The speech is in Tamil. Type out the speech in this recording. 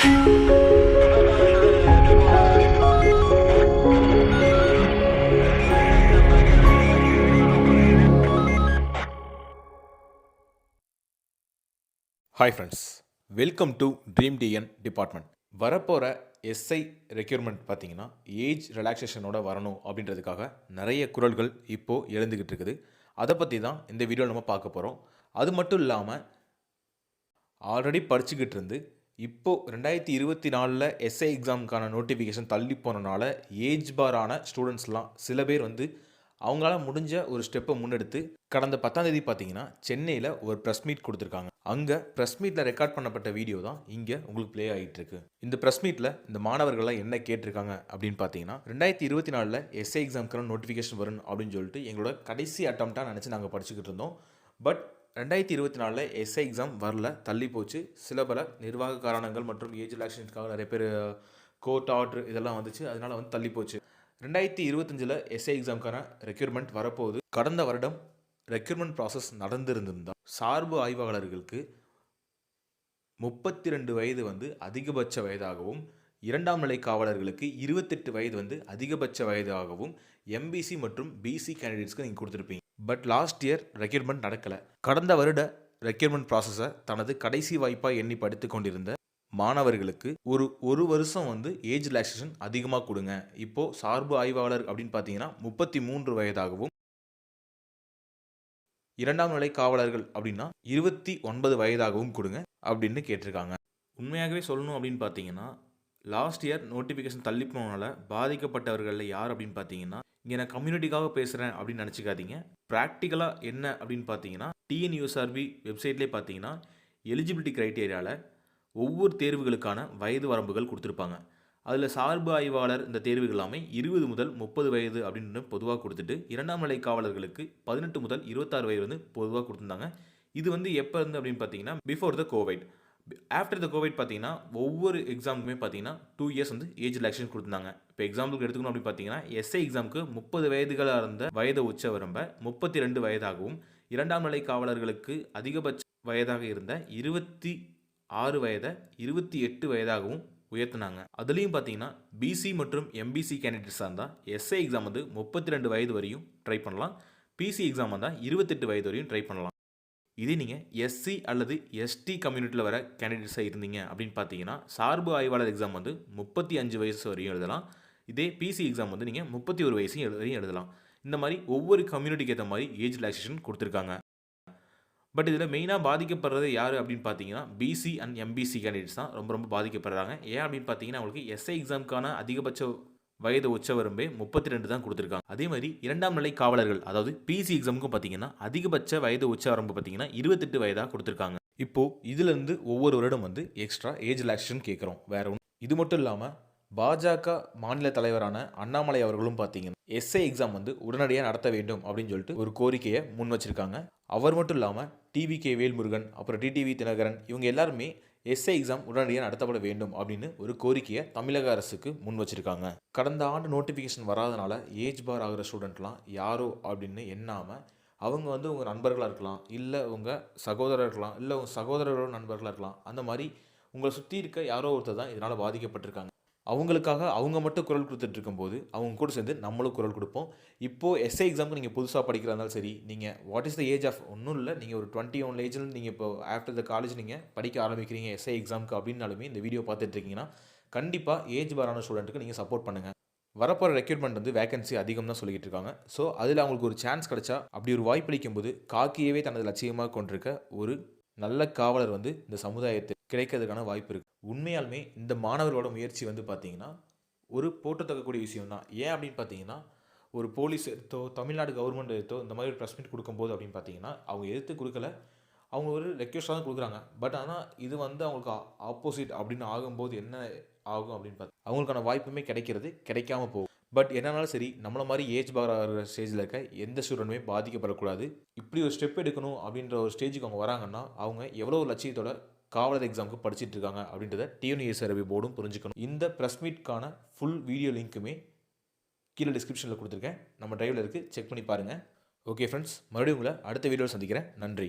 Hi friends, welcome to dream TN department. வரப்போகிற எஸ்ஐ ரெக்யூர்மெண்ட் பார்த்தீங்கன்னா ஏஜ் ரிலாக்ஸேஷனோட வரணும் அப்படின்றதுக்காக நிறைய குரல்கள் இப்போது எழுந்துக்கிட்டு இருக்குது. அதை பற்றி தான் இந்த வீடியோவில் நம்ம பார்க்க போகிறோம். அது மட்டும் இல்லாமல் ஆல்ரெடி படிச்சுக்கிட்டு இருந்து இப்போது 2024 எஸ்ஐ எக்ஸாமுக்கான நோட்டிஃபிகேஷன் தள்ளி போனனால ஏஜ் பாரான ஸ்டூடெண்ட்ஸ்லாம் சில பேர் அவங்களால முடிஞ்ச ஒரு ஸ்டெப்பை முன்னெடுத்து கடந்த 10ஆம் தேதி பார்த்தீங்கன்னா சென்னையில் ஒரு ப்ரெஸ் மீட் கொடுத்துருக்காங்க. அங்கே ப்ரெஸ் மீட்டில் ரெக்கார்ட் பண்ணப்பட்ட வீடியோ தான் இங்கே உங்களுக்கு ப்ளே ஆகிட்டு இருக்கு. இந்த ப்ரெஸ் மீட்டில் இந்த மாணவர்கள்லாம் என்ன கேட்டிருக்காங்க அப்படின்னு பார்த்தீங்கன்னா, 2024 எஸ்ஐ எக்ஸாமுக்கான நோட்டிஃபிகேஷன் வரும் அப்படின்னு சொல்லிட்டு எங்களோட கடைசி அட்டம்ப்டாக நினச்சி நாங்கள் படிச்சுக்கிட்டு இருந்தோம். பட் 2024 எஸ்ஐ எக்ஸாம் வரல, தள்ளி போச்சு. சில பல நிர்வாக காரணங்கள் மற்றும் ஏஜ் ரிலாக்ஸேஷனுக்காக நிறைய பேர் கோர்ட் ஆர்டர் இதெல்லாம் வந்துச்சு, அதனால தள்ளி போச்சு. 2025 எஸ்ஐ எக்ஸாமுக்கான ரெக்யூர்மெண்ட் வரப்போகுது. கடந்த வருடம் ரெக்யூர்மெண்ட் ப்ராசஸ் நடந்திருந்தால் சார்பு ஆய்வாளர்களுக்கு 32 வயது அதிகபட்ச வயதாகவும், இரண்டாம் நிலை காவலர்களுக்கு 28 வயது அதிகபட்ச வயதாகவும் எம்பிசி மற்றும் பிசி கேண்டிடேட்ஸ்க்கு நீங்கள் கொடுத்துருப்பீங்க. பட் லாஸ்ட் இயர் ரெக்யூர்மெண்ட் நடக்கலை. கடந்த வருட ரெக்யூர்மெண்ட் ப்ராசஸை தனது கடைசி வாய்ப்பாக எண்ணி படித்து கொண்டிருந்த மாணவர்களுக்கு ஒரு வருஷம் ஏஜ் ரிலாக்ஸேஷன் அதிகமாக கொடுங்க. இப்போது சார்பு ஆய்வாளர் அப்படின்னு பார்த்தீங்கன்னா 33 வயதாகவும், இரண்டாம் நிலை காவலர்கள் அப்படின்னா 29 வயதாகவும் கொடுங்க அப்படின்னு கேட்டிருக்காங்க. உண்மையாகவே சொல்லணும் அப்படின்னு பார்த்தீங்கன்னா, லாஸ்ட் இயர் நோட்டிஃபிகேஷன் தள்ளி போனனால பாதிக்கப்பட்டவர்களில் யார் அப்படின்னு பார்த்தீங்கன்னா, இங்கே நான் கம்யூனிட்டிக்காக பேசுகிறேன் அப்படின்னு நினச்சிக்காதீங்க. ப்ராக்டிக்கலாக என்ன அப்படின்னு பார்த்தீங்கன்னா, டிஎன்யூஎஸ்ஆர்பி வெப்சைட்லேயே பார்த்தீங்கன்னா எலிஜிபிலிட்டி க்ரைட்டீரியாவில் ஒவ்வொரு தேர்வுகளுக்கான வயது வரம்புகள் கொடுத்துருப்பாங்க. அதில் சார்பு ஆய்வாளர் இந்த தேர்வுகள் எல்லாமே 20 முதல் 30 வயது அப்படின்னு பொதுவாக கொடுத்துட்டு, இரண்டாம் நிலை காவலர்களுக்கு 18 முதல் 26 வயது பொதுவாக கொடுத்துருந்தாங்க. இது எப்போ இருந்து அப்படின்னு பார்த்தீங்கன்னா, before the Covid. After the Covid பார்த்தீங்கன்னா ஒவ்வொரு எக்ஸாமுக்குமே பார்த்தீங்கன்னா 2 இயர்ஸ் ஏஜ் ரிலாக்ஸேஷன் கொடுத்துருந்தாங்க. இப்போ எக்ஸாம்பிளுக்கு எடுத்துக்கணும் அப்படின்னு பார்த்தீங்கன்னா, எஸ்ஐ எக்ஸாமுக்கு 30 வயதுகளாக இருந்த வயது உச்ச வரம்பை 32 வயதாகவும், இரண்டாம் நிலை காவலர்களுக்கு அதிகபட்ச வயதாக இருந்த 26 வயதை 28 வயதாகவும் உயர்த்தினாங்க. அதுலேயும் பார்த்தீங்கன்னா பிசி மற்றும் எம்பிசி கேண்டிடேட்ஸாக இருந்தால் எஸ்ஐ எக்ஸாம் 32 வயது வரையும் ட்ரை பண்ணலாம். பிசி எக்ஸாம் வந்தால் 28 வயது வரையும் ட்ரை பண்ணலாம். இதே நீங்கள் எஸ்சி அல்லது எஸ்டி கம்யூனிட்டியில் வர கேண்டிடேட்ஸாக இருந்தீங்க அப்படின்னு பார்த்தீங்கன்னா, சார்பு ஆய்வாளர் எக்ஸாம் 35 வயசு வரையும் எழுதலாம். இதே பிசி எக்ஸாம் நீங்கள் 31 வயசு வரையும் எழுதலாம். இந்த மாதிரி ஒவ்வொரு கம்யூனிட்டிக்கு ஏற்ற மாதிரி ஏஜ் ரிலாக்ஸேஷன் கொடுத்துருக்காங்க. பட் இதில் மெயினாக பாதிக்கப்படுறது யார் அப்படின்னு பார்த்தீங்கன்னா, பிசி அண்ட் எம்பிசி கேண்டிடேட்ஸ் தான் ரொம்ப பாதிக்கப்படுறாங்க. ஏன் அப்படின்னு பார்த்தீங்கன்னா, அவங்களுக்கு எஸ்ஐ எக்ஸாமுக்கான அதிகபட்ச வயது உச்ச வரம்பே 32 தான் கொடுத்துருக்காங்க. அதே மாதிரி இரண்டாம் நிலை காவலர்கள், அதாவது பிசி எக்ஸாமுக்கும் பார்த்தீங்கன்னா அதிகபட்ச வயது உச்ச வரம்பு பார்த்தீங்கன்னா 28 வயதாக கொடுத்துருக்காங்க. இப்போது இதுலேருந்து ஒவ்வொரு வருடம் எக்ஸ்ட்ரா ஏஜ் ரிலாக்ஸேஷன் கேட்குறோம். வேற ஒன்று. இது மட்டும் இல்லாமல் பாஜக மாநில தலைவரான அண்ணாமலை அவர்களும் பார்த்தீங்கன்னா எஸ்ஐ எக்ஸாம் உடனடியாக நடத்த வேண்டும் அப்படின்னு சொல்லிட்டு ஒரு கோரிக்கையை முன் வச்சிருக்காங்க. அவர் மட்டும் இல்லாமல் டிவிகே வேல்முருகன், அப்புறம் டிடிவி தினகரன், இவங்க எல்லாருமே எஸ்ஐ எக்ஸாம் உடனடியாக நடத்தப்பட வேண்டும் அப்படின்னு ஒரு கோரிக்கையை தமிழக அரசுக்கு முன் வச்சிருக்காங்க. கடந்த ஆண்டு நோட்டிஃபிகேஷன் வராதனால ஏஜ் பார் ஆகிற ஸ்டூடெண்ட்லாம் யாரோ அப்படின்னு எண்ணாமல் அவங்க உங்கள் நண்பர்களாக இருக்கலாம், இல்லை உங்கள் சகோதரர் இருக்கலாம், இல்லை உங்கள் சகோதரரோட நண்பர்களாக இருக்கலாம். அந்த மாதிரி உங்களை சுற்றி இருக்க யாரோ ஒருத்தர் தான் இதனால் பாதிக்கப்பட்டிருக்காங்க. அவங்களுக்காக அவங்க மட்டும் குரல் கொடுத்துட்டு இருக்கும்போது அவங்க கூட சேர்ந்து நம்மளும் குரல் கொடுப்போம். இப்போது எஸ்ஐ எக்ஸாமுக்கு நீங்கள் புதுசாக படிக்கிறதா இருந்தாலும் சரி, நீங்கள் what is the age of ஒன்றும் இல்லை, நீங்கள் ஒரு 21 ஏஜில் நீங்கள் இப்போ ஆஃப்டர் த காலேஜ் நீங்கள் படிக்க ஆரம்பிக்கிறீங்க எஸ்ஐ எக்ஸாமுக்கு அப்படின்னாலுமே இந்த வீடியோ பார்த்துட்டு இருக்கீங்கன்னா கண்டிப்பாக ஏஜ் பாரான ஸ்டூடெண்ட்டுக்கு நீங்கள் சப்போர்ட் பண்ணுங்கள். வரப்போகிற ரெக்ரூட்மெண்ட் வேகன்சி அதிகம் தான் சொல்லிக்கிட்டு இருக்காங்க. ஸோ அதில் அவங்களுக்கு ஒரு சான்ஸ் கிடைச்சா, அப்படி ஒரு வாய்ப்பளிக்கும் போது காக்கியவே தனது லட்சியமாக கொண்டிருக்க ஒரு நல்ல காவலர் இந்த சமுதாயத்தை கிடைக்கிறதுக்கான வாய்ப்பு இருக்குது. உண்மையாலுமே இந்த மாணவர்களோட முயற்சி பார்த்தீங்கன்னா ஒரு போட்டுத்தக்கக்கூடிய விஷயம் தான். ஏன் அப்படின்னு பார்த்தீங்கன்னா, ஒரு போலீஸ் எடுத்தோ, தமிழ்நாடு கவர்மெண்ட் எடுத்தோ இந்த மாதிரி ஒரு ப்ரெஸ் மீட் கொடுக்கும்போது அப்படின்னு பார்த்தீங்கன்னா, அவங்க எதிர்த்து கொடுக்கல, அவங்க ஒரு ரெக்வெஸ்ட்டாக தான் கொடுக்குறாங்க. பட் ஆனால் இது அவங்களுக்கு ஆப்போசிட் அப்படின்னு ஆகும்போது என்ன ஆகும் அப்படின்னு பார்த்தா அவங்களுக்கான வாய்ப்புமே கிடைக்காம போகும். பட் என்னன்னாலும் சரி, நம்மளை மாதிரி ஏஜ் பார் ஆகிற ஸ்டேஜில் இருக்க எந்த ஸ்டூடெண்ட்டுமே பாதிக்கப்படக்கூடாது. இப்படி ஒரு ஸ்டெப் எடுக்கணும் அப்படின்ற ஒரு ஸ்டேஜுக்கு அவங்க வராங்கன்னா அவங்க எவ்வளோ லட்சியத்தோட காவலர் எக்ஸாமுக்கு படிச்சுட்டு இருக்காங்க அப்படின்றத டிஎன்யூஎஸ்ஆர்பி போர்டும் புரிஞ்சுக்கணும். இந்த ப்ரெஸ் மீட்கான ஃபுல் வீடியோ லிங்க்குமே கீழே டிஸ்கிரிப்ஷனில் கொடுத்துருக்கேன், நம்ம டிரைவில் இருக்குது, செக் பண்ணி பாருங்கள். ஓகே ஃப்ரெண்ட்ஸ், மறுபடியும் உங்களை அடுத்த வீடியோவில் சந்திக்கிறேன். நன்றி.